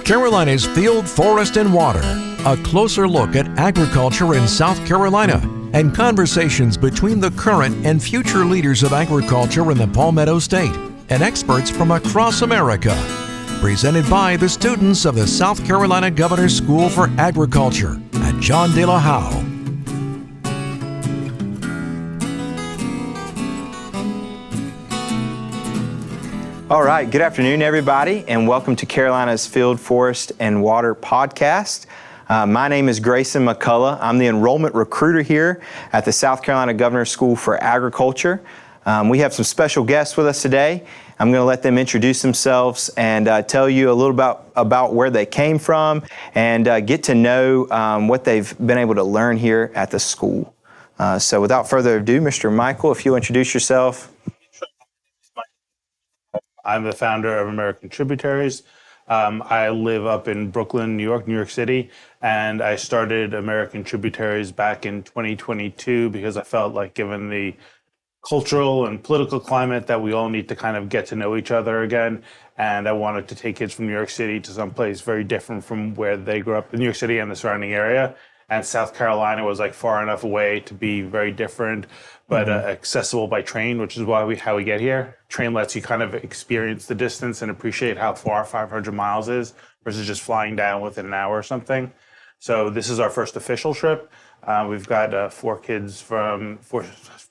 South Carolina's Field, Forest, and Water. A closer look at agriculture in South Carolina and conversations between the current and future leaders of agriculture in the Palmetto State and experts from across America. Presented by the students of the South Carolina Governor's School for Agriculture at John De La Howe. All right, good afternoon, everybody, and welcome to Carolina's Field, Forest, and Water podcast. My name is Grayson McCullough. I'm the enrollment recruiter here at the South Carolina Governor's School for Agriculture. We have some special guests with us today. I'm going to let them introduce themselves and tell you a little about where they came from and get to know what they've been able to learn here at the school. So without further ado, Mr. Michael, if you'll introduce yourself. I'm the founder of American Tributaries. I live up in Brooklyn, New York City, and I started American Tributaries back in 2022 because I felt like, given the cultural and political climate, that we all need to kind of get to know each other again. And I wanted to take kids from New York City to someplace very different from where they grew up in New York City and the surrounding area. And South Carolina was like far enough away to be very different, but accessible by train, which is how we get here. Train lets you kind of experience the distance and appreciate how far 500 miles is versus just flying down within an hour or something. So this is our first official trip. We've got four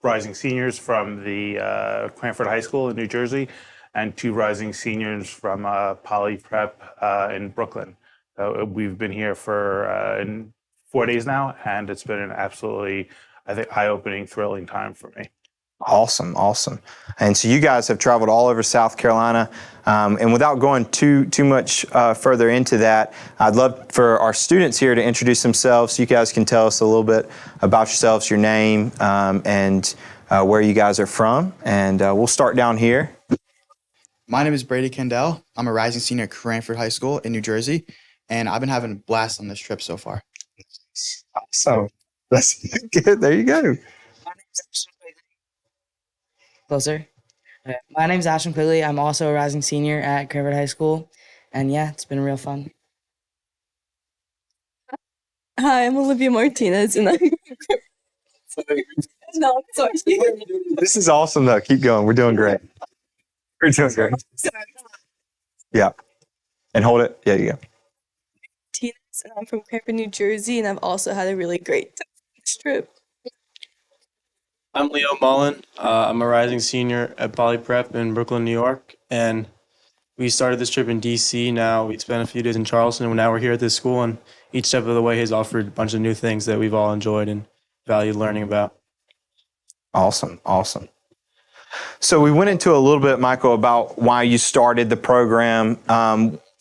rising seniors from the Cranford High School in New Jersey and two rising seniors from Poly Prep in Brooklyn. We've been here for 4 days now, and it's been an absolutely, I think, eye-opening, thrilling time for me. Awesome. And so you guys have traveled all over South Carolina. And without going too much further into that, I'd love for our students here to introduce themselves so you guys can tell us a little bit about yourselves, your name, and where you guys are from. And we'll start down here. My name is Brady Kendall. I'm a rising senior at Cranford High School in New Jersey, and I've been having a blast on this trip so far. So that's good. There you go. Closer. My name's Ashton Quigley. I'm also a rising senior at Cranford High School. And yeah, it's been real fun. Hi, I'm Olivia Martinez. And No, sorry. This is awesome, though. Keep going. We're doing great. Yeah. And hold it. Yeah, you go. And I'm from Cranford, New Jersey, and I've also had a really great trip. I'm Leo Mullen. I'm a rising senior at Poly Prep in Brooklyn, New York, and we started this trip in DC. Now we spent a few days in Charleston, and now we're here at this school, and each step of the way has offered a bunch of new things that we've all enjoyed and valued learning about. Awesome. So we went into a little bit, Michael, about why you started the program.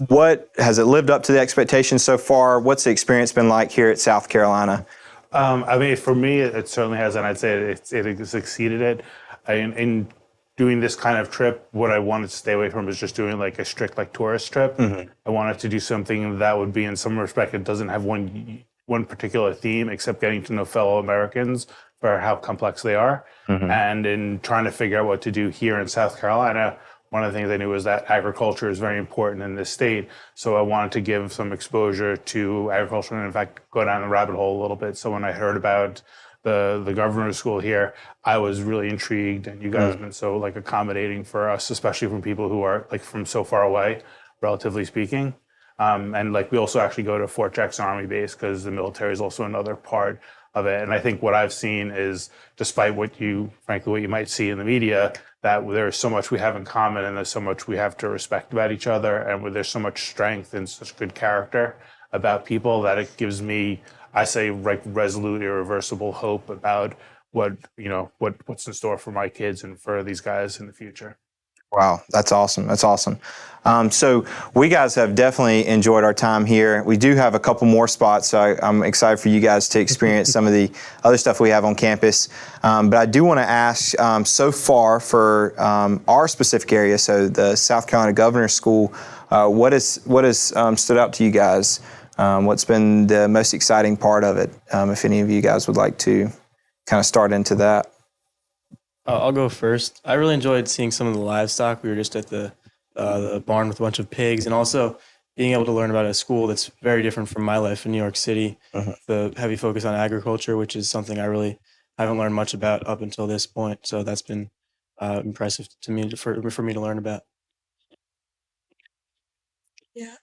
What has it lived up to the expectations so far? What's the experience been like here at South Carolina? I mean, for me, it certainly has, and I'd say it has exceeded it. In doing this kind of trip, what I wanted to stay away from is just doing like a strict tourist trip. Mm-hmm. I wanted to do something that would be, in some respect, it doesn't have one particular theme, except getting to know fellow Americans for how complex they are. Mm-hmm. And in trying to figure out what to do here in South Carolina, one of the things I knew was that agriculture is very important in this state. So I wanted to give some exposure to agriculture and, in fact, go down the rabbit hole a little bit. So when I heard about the governor's school here, I was really intrigued. And you guys have been so accommodating for us, especially from people who are from so far away, relatively speaking. And we also actually go to Fort Jackson Army Base because the military is also another part of it. And I think what I've seen is, despite what you might see in the media, that there's so much we have in common and there's so much we have to respect about each other, and there's so much strength and such good character about people that it gives me, I say, resolute, irreversible hope about what's in store for my kids and for these guys in the future. Wow, that's awesome. So we guys have definitely enjoyed our time here. We do have a couple more spots, so I'm excited for you guys to experience some of the other stuff we have on campus. But I do want to ask, so far for our specific area, so the South Carolina Governor's School, what has stood out to you guys? What's been the most exciting part of it? If any of you guys would like to kind of start into that. I'll go first. I really enjoyed seeing some of the livestock. We were just at the barn with a bunch of pigs, and also being able to learn about a school that's very different from my life in New York City, the heavy focus on agriculture, which is something I really haven't learned much about up until this point. So that's been impressive to me for me to learn about. Yeah.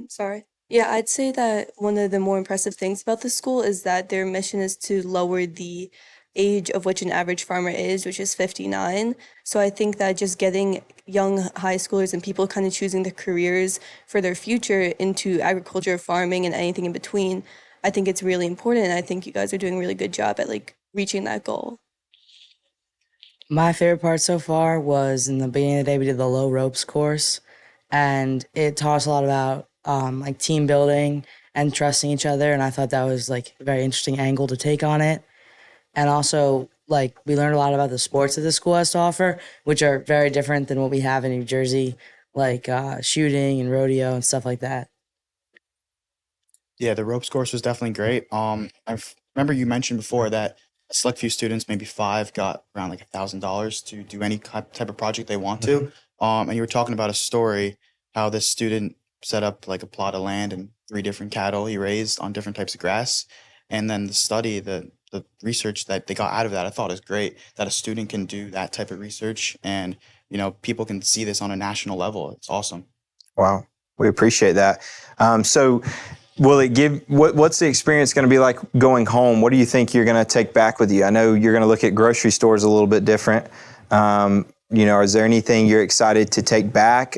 Sorry. Yeah, I'd say that one of the more impressive things about the school is that their mission is to lower the age of which an average farmer is, which is 59. So I think that just getting young high schoolers and people kind of choosing their careers for their future into agriculture, farming, and anything in between, I think it's really important. And I think you guys are doing a really good job at like reaching that goal. My favorite part so far was in the beginning of the day, we did the low ropes course, and it taught us a lot about like team building and trusting each other. And I thought that was like a very interesting angle to take on it. And also, like, we learned a lot about the sports that the school has to offer, which are very different than what we have in New Jersey, like shooting and rodeo and stuff like that. Yeah, the ropes course was definitely great. Remember you mentioned before that a select few students, maybe five, got around like $1,000 to do any type of project they want to. And you were talking about a story how this student set up like a plot of land and 3 different cattle he raised on different types of grass. And then the research that they got out of that, I thought is great that a student can do that type of research and, people can see this on a national level. It's awesome. Wow, we appreciate that. So will it give, what's the experience going to be like going home? What do you think you're going to take back with you? I know you're going to look at grocery stores a little bit different. Is there anything you're excited to take back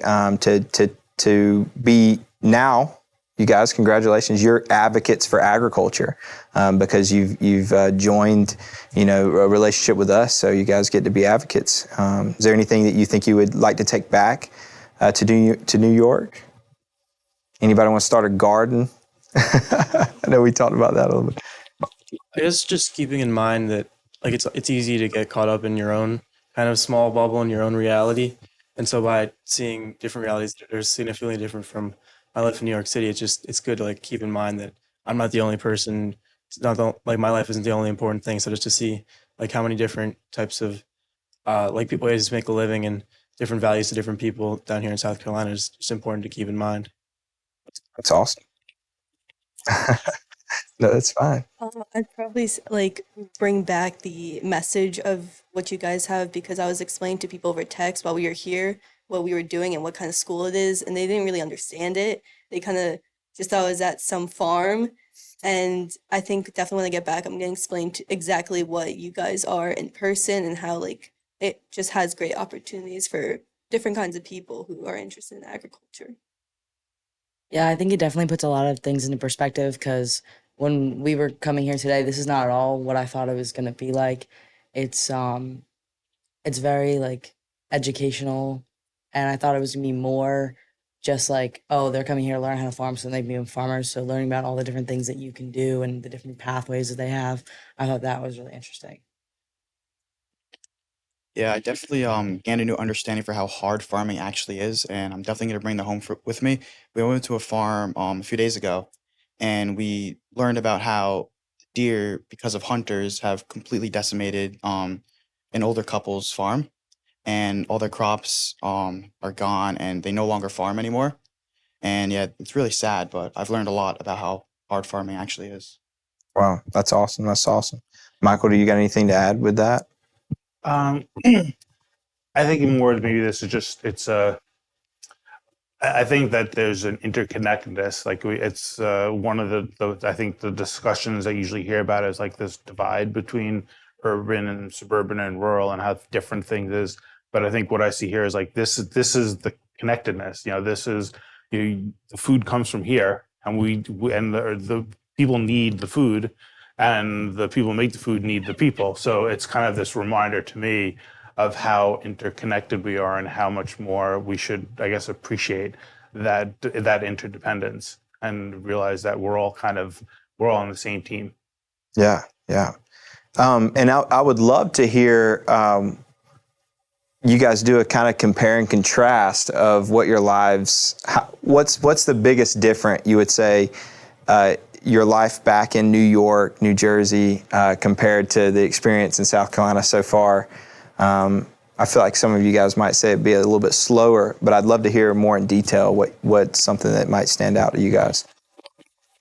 to be now? You guys, congratulations! You're advocates for agriculture because you've joined, a relationship with us. So you guys get to be advocates. Is there anything that you think you would like to take back to New York? Anybody want to start a garden? I know we talked about that a little bit. I guess just keeping in mind that like it's easy to get caught up in your own kind of small bubble in your own reality, and so by seeing different realities that are significantly different from my life in New York City, it's good to like keep in mind that I'm not the only person. It's not my life isn't the only important thing. So just to see like how many different types of ways to make a living and different values to different people down here in South Carolina is just important to keep in mind. That's awesome. No, that's fine. I'd probably like bring back the message of what you guys have because I was explaining to people over text while we were here what we were doing and what kind of school it is, and they didn't really understand it. They kind of just thought it was at some farm, and I think definitely when I get back, I'm going to explain exactly what you guys are in person and how like it just has great opportunities for different kinds of people who are interested in agriculture. Yeah, I think it definitely puts a lot of things into perspective because when we were coming here today, this is not at all what I thought it was going to be like. It's very like educational, and I thought it was going to be more just like, oh, they're coming here to learn how to farm, so they become farmers. So learning about all the different things that you can do and the different pathways that they have, I thought that was really interesting. Yeah, I definitely gained a new understanding for how hard farming actually is, and I'm definitely going to bring that home with me. We went to a farm a few days ago, and we learned about how deer, because of hunters, have completely decimated an older couple's farm, and all their crops are gone, and they no longer farm anymore. And yeah, it's really sad, but I've learned a lot about how hard farming actually is. Wow, that's awesome. That's awesome. Michael, do you got anything to add with that? I think more maybe this is just I think that there's an interconnectedness. Like it's one of the I think the discussions I usually hear about is like this divide between urban and suburban and rural and how different things is. But I think what I see here is like this is the connectedness. This is the food comes from here, and we and the people need the food, and the people who make the food need the people. So it's kind of this reminder to me of how interconnected we are and how much more we should, I guess, appreciate that interdependence and realize that we're all on the same team. Yeah, yeah. And I would love to hear you guys do a kind of compare and contrast of what your lives, what's the biggest difference you would say your life back in New York, New Jersey, compared to the experience in South Carolina so far? I feel like some of you guys might say it'd be a little bit slower, but I'd love to hear more in detail what's something that might stand out to you guys.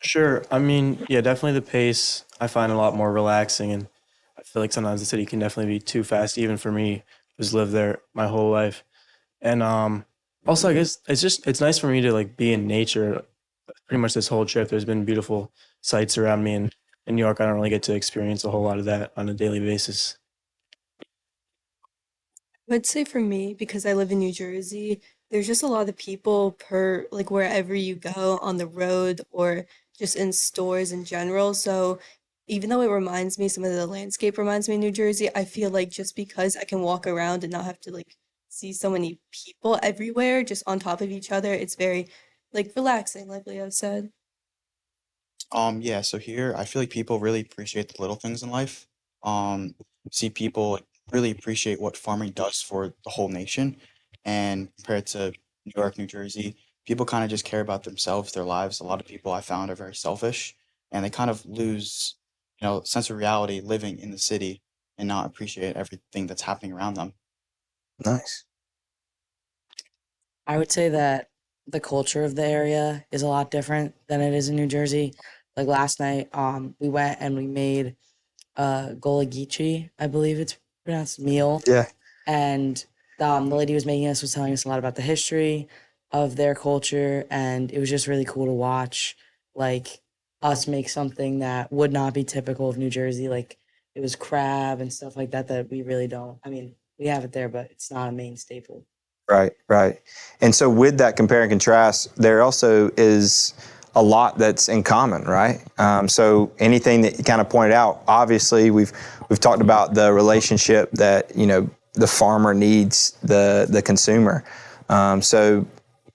Sure. I mean, yeah, definitely the pace I find a lot more relaxing, and I feel like sometimes the city can definitely be too fast, even for me, who's lived there my whole life. And also, I guess it's nice for me to like be in nature. Pretty much this whole trip, there's been beautiful sights around me, and in New York, I don't really get to experience a whole lot of that on a daily basis. I would say for me, because I live in New Jersey, there's just a lot of people per like wherever you go on the road or just in stores in general. So even though it reminds me, some of the landscape reminds me of New Jersey, I feel like just because I can walk around and not have to like see so many people everywhere just on top of each other, it's very like relaxing, like Leo said. Yeah, so here I feel like people really appreciate the little things in life. Um, see people like, really appreciate what farming does for the whole nation, and compared to New York, New Jersey, people kind of just care about themselves, their lives. A lot of people I found are very selfish, and they kind of lose, sense of reality living in the city and not appreciate everything that's happening around them. Nice. I would say that the culture of the area is a lot different than it is in New Jersey. Like last night, we went and we made golagichi, I believe it's pronounced, meal. Yeah. And the lady who was making us was telling us a lot about the history of their culture, and it was just really cool to watch, like, us make something that would not be typical of New Jersey. Like, it was crab and stuff like that that we really don't. I mean, we have it there, but it's not a main staple. Right, right. And so with that compare and contrast, there also is a lot that's in common, right? So anything that you kind of pointed out, obviously we've talked about the relationship that, the farmer needs the consumer. So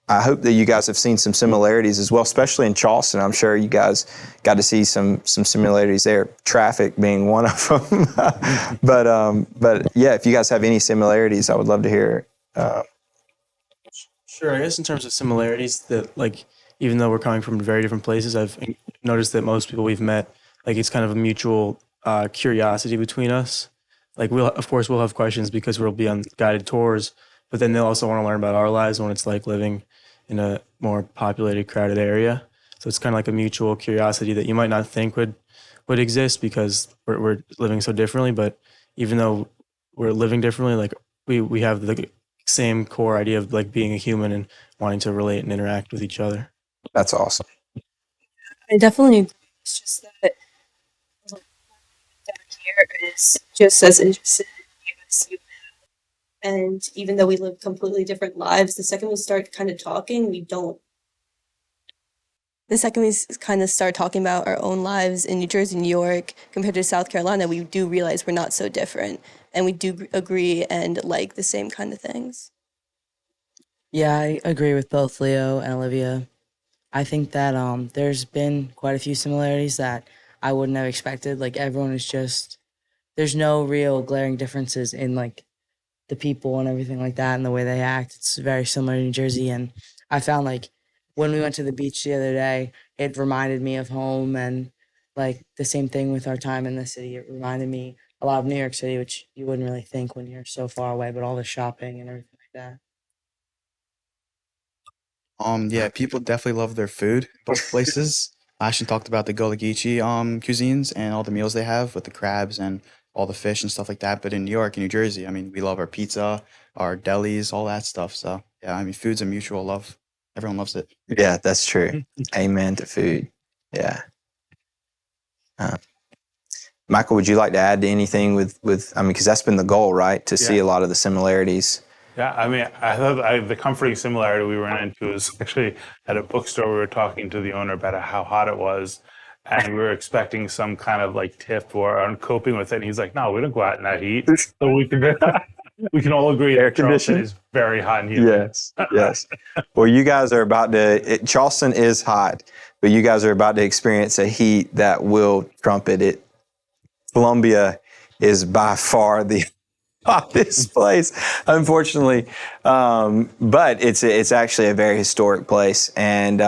I hope that you guys have seen some similarities as well, especially in Charleston. I'm sure you guys got to see some similarities there, traffic being one of them. But yeah, if you guys have any similarities, I would love to hear. Sure, I guess in terms of similarities, that like even though we're coming from very different places, I've noticed that most people we've met, like it's kind of a mutual curiosity between us. Like of course we'll have questions because we'll be on guided tours, but then they'll also want to learn about our lives, what it's like living in a more populated, crowded area. So it's kind of like a mutual curiosity that you might not think would exist because we're living so differently. But even though we're living differently, like we have the same core idea of like being a human and wanting to relate and interact with each other. That's awesome. I definitely agree. It's just that like, down here is just as interested in you as you. And even though we live completely different lives, the second we start kind of talking, we don't. The second we kind of start talking about our own lives in New Jersey, New York, compared to South Carolina, we do realize we're not so different. And we do agree and like the same kind of things. Yeah, I agree with both Leo and Olivia. I think that there's been quite a few similarities that I wouldn't have expected. Like everyone is just there's no real glaring differences in like the people and everything like that and the way they act. It's very similar to New Jersey, and I found like when we went to the beach the other day, it reminded me of home, and like the same thing with our time in the city. It reminded me a lot of New York City, which you wouldn't really think when you're so far away, but all the shopping and everything like that. Yeah, people definitely love their food, both places. Ashton talked about the Golagichi cuisines and all the meals they have with the crabs and all the fish and stuff like that. But in New York and New Jersey, I mean, we love our pizza, our delis, all that stuff. So yeah, I mean, food's a mutual love. Everyone loves it. Yeah, that's true. Amen to food. Yeah. Uh, Michael, would you like to add to anything with I mean, because that's been the goal, right? To see a lot of the similarities. Yeah, I mean, I thought the comforting similarity we ran into was actually at a bookstore. We were talking to the owner about how hot it was, and we were expecting some kind of like tip or on coping with it. And he's like, "No, we don't go out in that heat, so we can we can all agree Air that Charleston conditioning? is very hot and humid." Yes, yes. Well, you guys are about to, Charleston is hot, but you guys are about to experience a heat that will trumpet it. Columbia is by far the hottest place, unfortunately. But it's actually a very historic place. And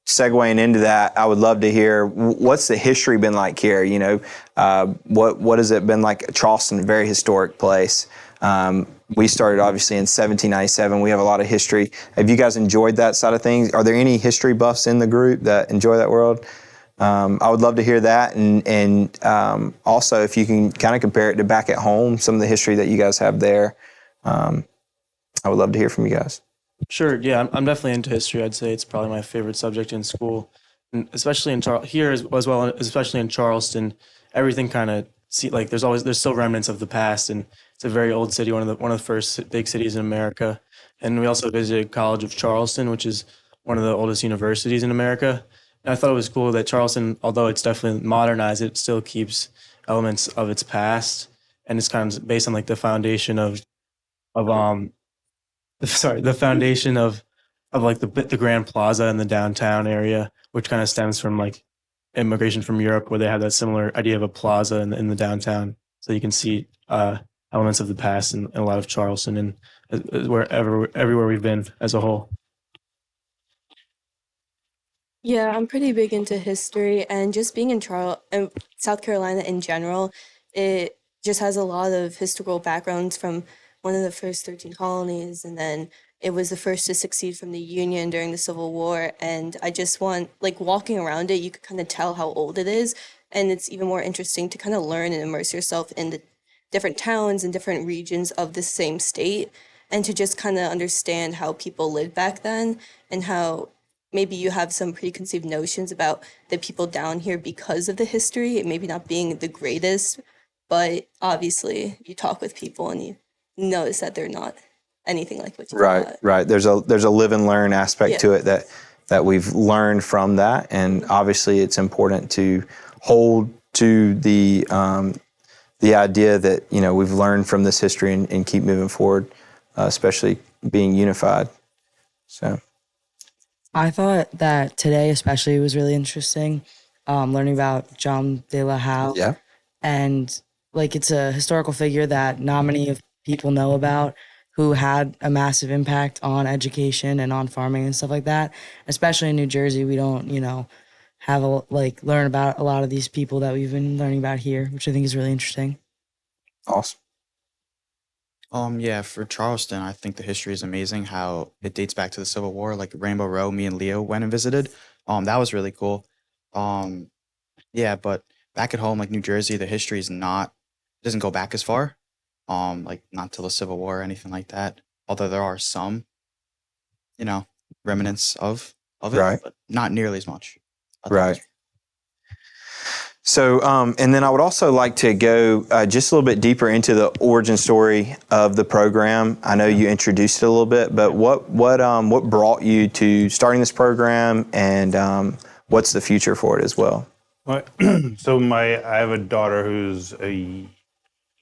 segueing into that, I would love to hear what's the history been like here. You know, what has it been like? Charleston, a very historic place. We started obviously in 1797. We have a lot of history. Have you guys enjoyed that side of things? Are there any history buffs in the group that enjoy that world? I would love to hear that, and also if you can kind of compare it to back at home, some of the history that you guys have there. I would love to hear from you guys. Sure. Yeah, I'm definitely into history. I'd say it's probably my favorite subject in school, and especially in here as well, especially in Charleston. Everything kind of there's still remnants of the past, and it's a very old city, one of the first big cities in America. And we also visited College of Charleston, which is one of the oldest universities in America. And I thought it was cool that Charleston, although it's definitely modernized, it still keeps elements of its past, and it's kind of based on like the foundation of the foundation of like the Grand Plaza in the downtown area, which kind of stems from like immigration from Europe, where they have that similar idea of a plaza in the downtown. So you can see elements of the past in a lot of Charleston and everywhere we've been as a whole. Yeah, I'm pretty big into history, and just being in South Carolina in general, it just has a lot of historical backgrounds from one of the first 13 colonies, and then it was the first to succeed from the Union during the Civil War. And I just want, like, walking around it, you could kind of tell how old it is, and it's even more interesting to kind of learn and immerse yourself in the different towns and different regions of the same state, and to just kind of understand how people lived back then, and how maybe you have some preconceived notions about the people down here because of the history, it maybe not being the greatest, but obviously you talk with people and you notice that they're not anything like what you thought. Right. There's a live and learn aspect to it that we've learned from that, and obviously it's important to hold to the idea that, you know, we've learned from this history and keep moving forward, especially being unified. So. I thought that today especially was really interesting, learning about John de la Howe. Yeah. And like it's a historical figure that not many of people know about, who had a massive impact on education and on farming and stuff like that. Especially in New Jersey, we don't, have learn about a lot of these people that we've been learning about here, which I think is really interesting. Awesome. Yeah, for Charleston, I think the history is amazing, how it dates back to the Civil War, like Rainbow Row, me and Leo went and visited. That was really cool. Yeah, but back at home, like New Jersey, the history doesn't go back as far. Like not till the Civil War or anything like that. Although there are some, remnants of it, Right. but not nearly as much. Right. So, and then I would also like to go just a little bit deeper into the origin story of the program. I know you introduced it a little bit, but what brought you to starting this program, and what's the future for it as well? So I have a daughter who's a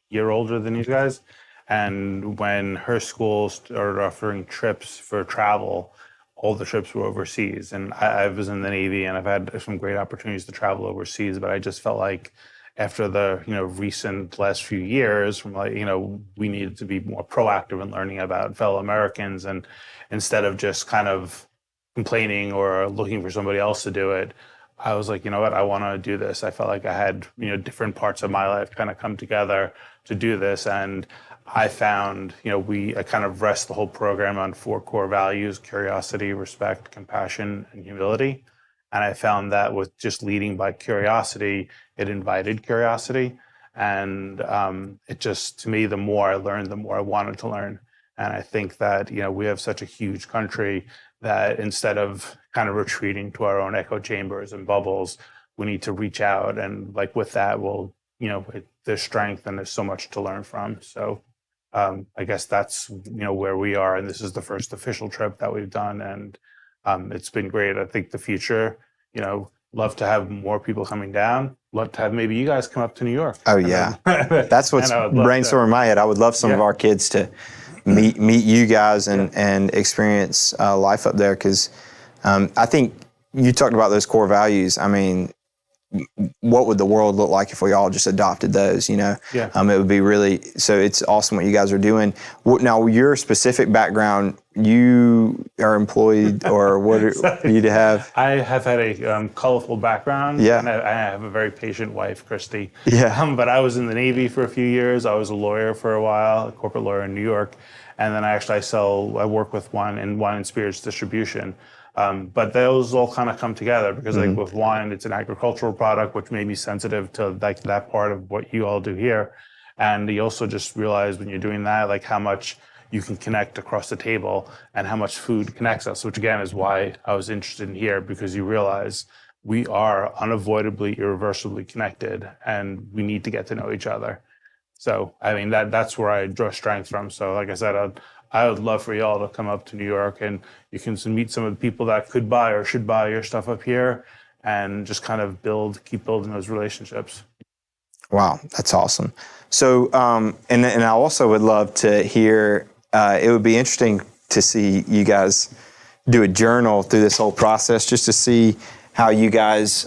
year older than you guys, and when her school started offering trips for travel, all the trips were overseas. And I was in the Navy, and I've had some great opportunities to travel overseas, but I just felt like after the recent last few years, we needed to be more proactive in learning about fellow Americans, and instead of just kind of complaining or looking for somebody else to do it, I was like, you know what, I want to do this. I felt like I had different parts of my life kind of come together to do this, and I found, I kind of rest the whole program on 4 core values: curiosity, respect, compassion, and humility. And I found that with just leading by curiosity, it invited curiosity. And it just, to me, the more I learned, the more I wanted to learn. And I think that, we have such a huge country that instead of kind of retreating to our own echo chambers and bubbles, we need to reach out. And like with that, there's strength and there's so much to learn from. So I guess that's, where we are. And this is the first official trip that we've done. And it's been great. I think the future, love to have more people coming down. Love to have maybe you guys come up to New York. Oh, yeah. That's what's brainstorming in my head. I would love some of our kids to meet you guys and experience life up there. Because I think you talked about those core values. I mean, what would the world look like if we all just adopted those, you know? Yeah. It would be really, so it's awesome what you guys are doing. Now, your specific background, you are employed or what do you have? I have had a colorful background. Yeah. And I have a very patient wife, Christy. Yeah. But I was in the Navy for a few years. I was a lawyer for a while, a corporate lawyer in New York. And then I work with wine and spirits distribution. But those all kind of come together because like with wine, it's an agricultural product, which made me sensitive to like that part of what you all do here. And you also just realize when you're doing that, like how much you can connect across the table and how much food connects us, which again is why I was interested in here, because you realize we are unavoidably, irreversibly connected and we need to get to know each other. So, I mean, that's where I draw strength from. So, like I said, I would love for y'all to come up to New York and you can meet some of the people that could buy or should buy your stuff up here and just kind of keep building those relationships. Wow, that's awesome. So, and I also would love to hear, it would be interesting to see you guys do a journal through this whole process just to see how you guys,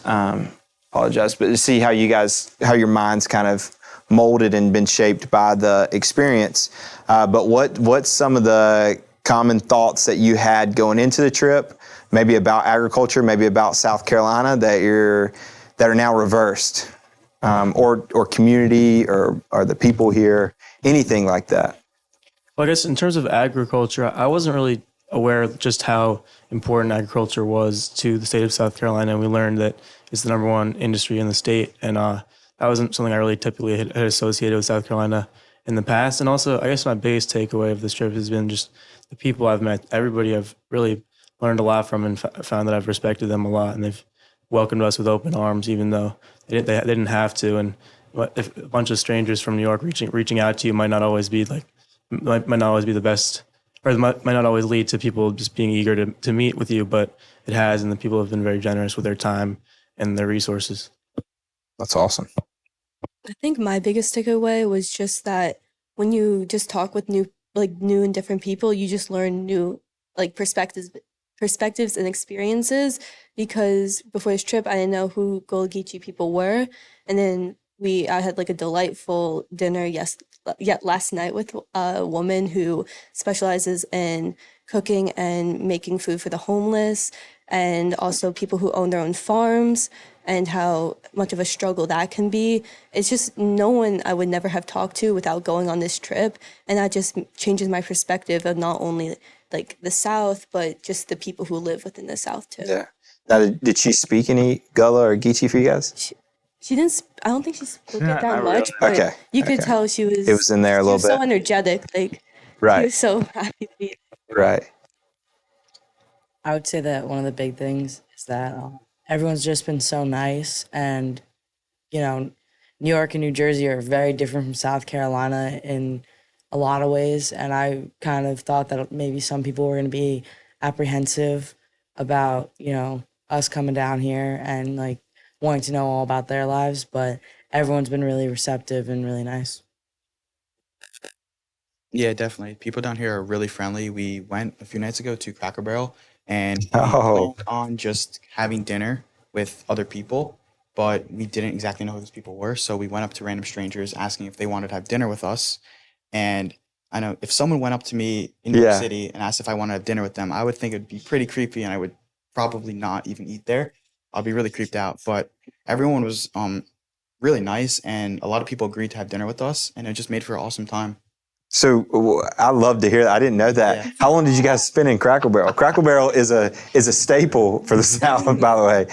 apologize, but to see how how your minds kind of molded and been shaped by the experience. But what's some of the common thoughts that you had going into the trip, maybe about agriculture, maybe about South Carolina that are now reversed, or community or the people here, anything like that? Well, I guess in terms of agriculture, I wasn't really aware of just how important agriculture was to the state of South Carolina. And we learned that it's the #1 industry in the state. And that wasn't something I really typically had associated with South Carolina in the past. And also, I guess my biggest takeaway of this trip has been just the people I've met. Everybody I've really learned a lot from and found that I've respected them a lot. And they've welcomed us with open arms, even though they didn't have to. And if a bunch of strangers from New York reaching out to you might not always be the best, or might not always lead to people just being eager to meet with you, but it has, and the people have been very generous with their time and their resources. That's awesome. I think my biggest takeaway was just that when you just talk with new and different people, you just learn new like perspectives and experiences. Because before this trip, I didn't know who Gullah Geechee people were, and then I had like a delightful dinner last night with a woman who specializes in cooking and making food for the homeless, and also people who own their own farms, and how much of a struggle that can be. It's just no one I would never have talked to without going on this trip. And that just changes my perspective of not only like the South, but just the people who live within the South too. Yeah. Now, did she speak any Gullah or Geechee for you guys? She didn't, I don't think she spoke it that Not much, really. but Okay, you could tell she was. It was in there a little she was so bit. energetic, like she Right, was so happy to be right. I would say that one of the big things is that everyone's just been so nice, and New York and New Jersey are very different from South Carolina in a lot of ways, and I kind of thought that maybe some people were going to be apprehensive about us coming down here and like wanting to know all about their lives, but everyone's been really receptive and really nice. Yeah, definitely. People down here are really friendly. We went a few nights ago to Cracker Barrel, and we Oh. planned on just having dinner with other people, but we didn't exactly know who those people were. So we went up to random strangers asking if they wanted to have dinner with us. And I know if someone went up to me in New York Yeah. City and asked if I wanted to have dinner with them, I would think it'd be pretty creepy, and I would probably not even eat there. I'll be really creeped out. But everyone was really nice, and a lot of people agreed to have dinner with us, and it just made for an awesome time. So I love to hear that. I didn't know that. Yeah. How long did you guys spend in Cracker Barrel? Cracker Barrel is a staple for the South, by the way.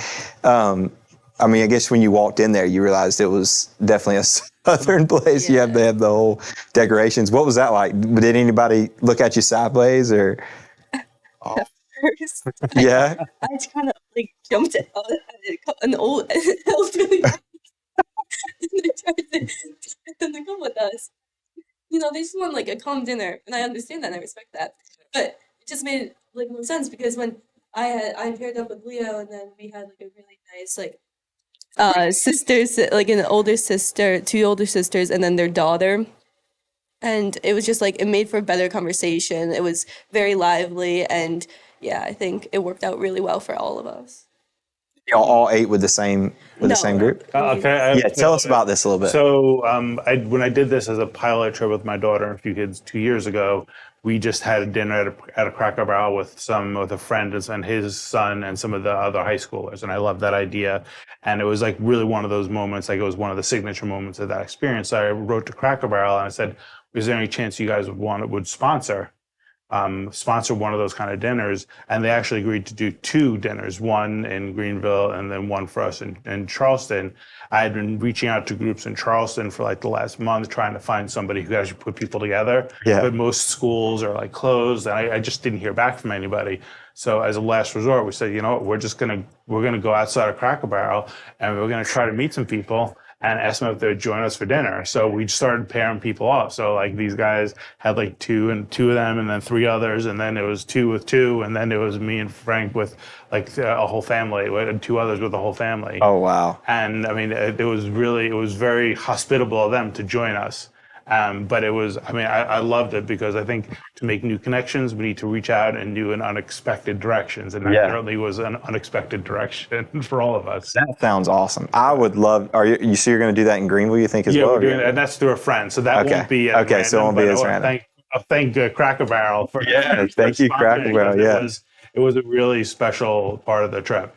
I mean, I guess when you walked in there, you realized it was definitely a Southern place. Yeah. They have the whole decorations. What was that like? Did anybody look at you sideways or? first. Yeah. I just kind of like jumped out at an old elderly man. And they tried to get them to come with us. They just want like a calm dinner, and I understand that and I respect that. But it just made like no sense because when I paired up with Leo, and then we had like a really nice like sisters, like an older sister, 2 older sisters, and then their daughter. And it was just like, it made for a better conversation. It was very lively, and yeah, I think it worked out really well for all of us. Y'all all ate with the same group? Yeah, tell us about this a little bit. So when I did this as a pilot trip with my daughter and a few kids 2 years ago, we just had a dinner at a Cracker Barrel with a friend and his son and some of the other high schoolers, and I loved that idea. And it was like really one of those moments, like it was one of the signature moments of that experience. So I wrote to Cracker Barrel and I said, "Is there any chance you guys would sponsor one of those kind of dinners?" And they actually agreed to do 2 dinners, one in Greenville and then one for us in Charleston. I had been reaching out to groups in Charleston for like the last month, trying to find somebody who could actually put people together. Yeah. But most schools are like closed, and I just didn't hear back from anybody. So as a last resort, we said, you know what, we're gonna go outside of Cracker Barrel and we're gonna try to meet some people and ask them if they would join us for dinner. So we started pairing people up. So like these guys had like 2 of them, and then 3 others, and then it was 2 with 2, and then it was me and Frank with like a whole family, and 2 others with a whole family. Oh, wow. And I mean, it was very hospitable of them to join us. But I loved it because I think to make new connections, we need to reach out and do in unexpected directions. And that certainly was an unexpected direction for all of us. That sounds awesome. I would love, you sure you're going to do that in Greenville, you think, as well? Yeah, we're doing it, and that's through a friend. So that won't be as random, so it won't be as random. Thank Cracker Barrel for thank you, Cracker Barrel. Yeah. It was a really special part of the trip.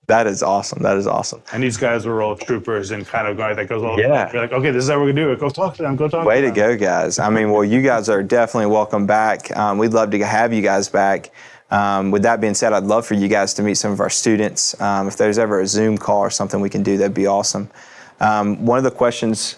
That is awesome. That is awesome. And these guys were all troopers and kind of going, that goes all the way. You're like, okay, this is how we're going to do it. Go talk to them. Way to go, guys. I mean, well, you guys are definitely welcome back. We'd love to have you guys back. With that being said, I'd love for you guys to meet some of our students. If there's ever a Zoom call or something we can do, that'd be awesome. One of the questions...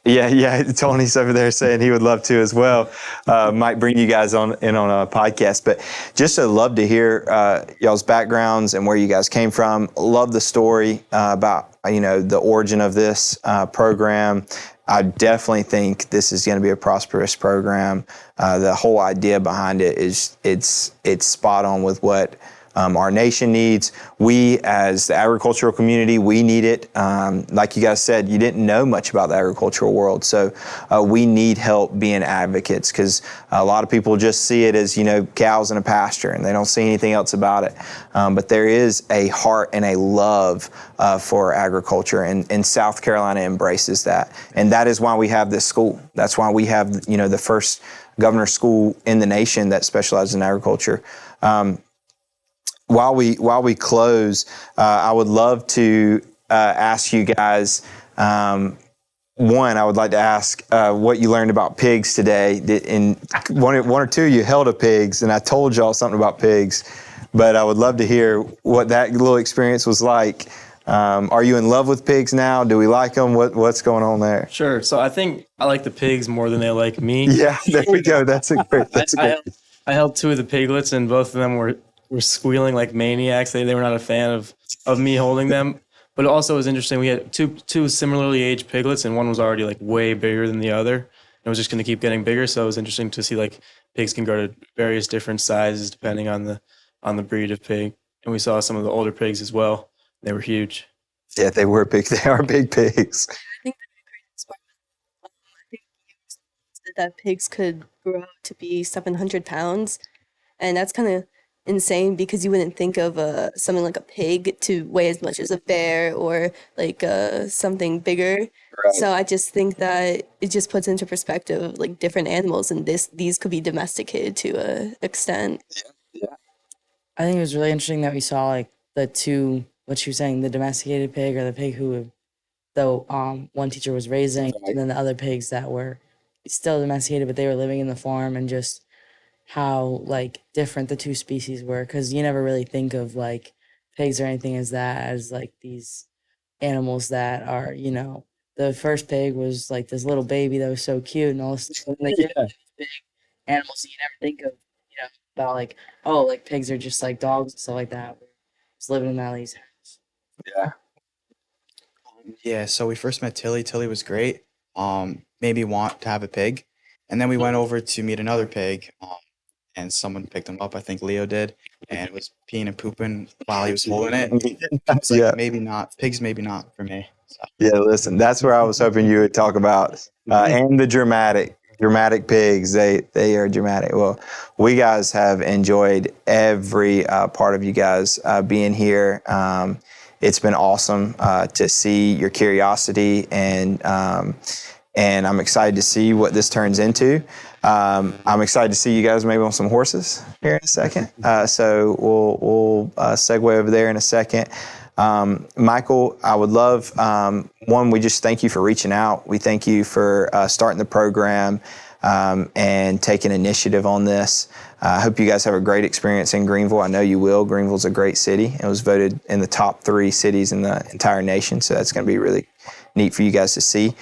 Yeah. Tony's over there saying he would love to as well. Might bring you guys in on a podcast, but just love to hear y'all's backgrounds and where you guys came from. Love the story about the origin of this program. I definitely think this is going to be a prosperous program. The whole idea behind it is it's spot on with what our nation needs. We, as the agricultural community, we need it. Like you guys said, you didn't know much about the agricultural world, so we need help being advocates, because a lot of people just see it as, cows in a pasture, and they don't see anything else about it. But there is a heart and a love for agriculture, and South Carolina embraces that. And that is why we have this school. That's why we have, the first governor's school in the nation that specializes in agriculture. While we close, I would love to ask you guys, one, I would like to ask what you learned about pigs today. In one or two, you held a pigs, and I told y'all something about pigs, but I would love to hear what that little experience was like. Are you in love with pigs now? Do we like them? What's going on there? Sure. So I think I like the pigs more than they like me. Yeah, there we go. That's a great. I held 2 of the piglets, and both of them were squealing like maniacs. They were not a fan of me holding them. But it also was interesting. We had two similarly aged piglets, and one was already like way bigger than the other. And it was just going to keep getting bigger. So it was interesting to see like pigs can grow to various different sizes depending on the breed of pig. And we saw some of the older pigs as well. They were huge. Yeah, they were big. They are big pigs. I think the greatest part, I think you said that pigs could grow to be 700 pounds, and that's kind of insane because you wouldn't think of something like a pig to weigh as much as a bear or like something bigger. Right. So I just think that it just puts into perspective like different animals, and these could be domesticated to an extent. Yeah. I think it was really interesting that we saw like the 2, what you were saying, the domesticated pig, or the pig who one teacher was raising, right, and then the other pigs that were still domesticated, but they were living in the farm, and just how like different the 2 species were, because you never really think of like pigs or anything as like these animals that are, the first pig was like this little baby that was so cute, and all this stuff. Like, big animals that you never think of, about like, oh, like pigs are just like dogs and stuff like that. Just living in that lady's house. Yeah. Yeah, so we first met Tilly. Tilly was great. Made me want to have a pig. And then we went over to meet another pig, and someone picked him up. I think Leo did, and was peeing and pooping while he was holding it. I was like, maybe not. Pigs, maybe not for me. So. Yeah, listen, that's where I was hoping you would talk about, and the dramatic Dramatic pigs. They are dramatic. Well, we guys have enjoyed every part of you guys being here. It's been awesome to see your curiosity, and I'm excited to see what this turns into. I'm excited to see you guys maybe on some horses here in a second. So we'll segue over there in a second. Michael, I would love, one, we just thank you for reaching out. We thank you for starting the program and taking initiative on this. I hope you guys have a great experience in Greenville. I know you will. Greenville's a great city. It was voted in the top 3 cities in the entire nation, so that's going to be really neat for you guys to see.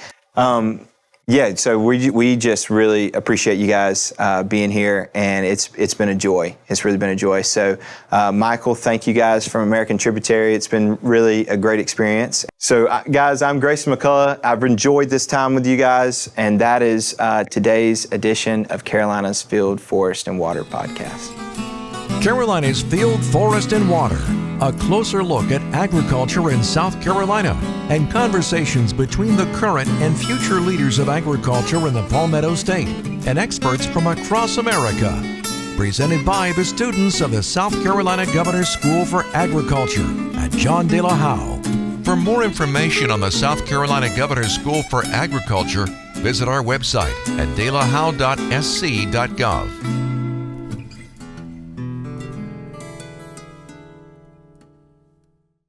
Yeah, so we just really appreciate you guys being here, and it's been a joy. It's really been a joy. So, Michael, thank you guys from American Tributary. It's been really a great experience. So, guys, I'm Grayson McCullough. I've enjoyed this time with you guys, and that is today's edition of Carolina's Field, Forest, and Water podcast. Carolina's Field, Forest, and Water. A closer look at agriculture in South Carolina and conversations between the current and future leaders of agriculture in the Palmetto State and experts from across America. Presented by the students of the South Carolina Governor's School for Agriculture at John De La Howe. For more information on the South Carolina Governor's School for Agriculture, visit our website at delahowe.sc.gov.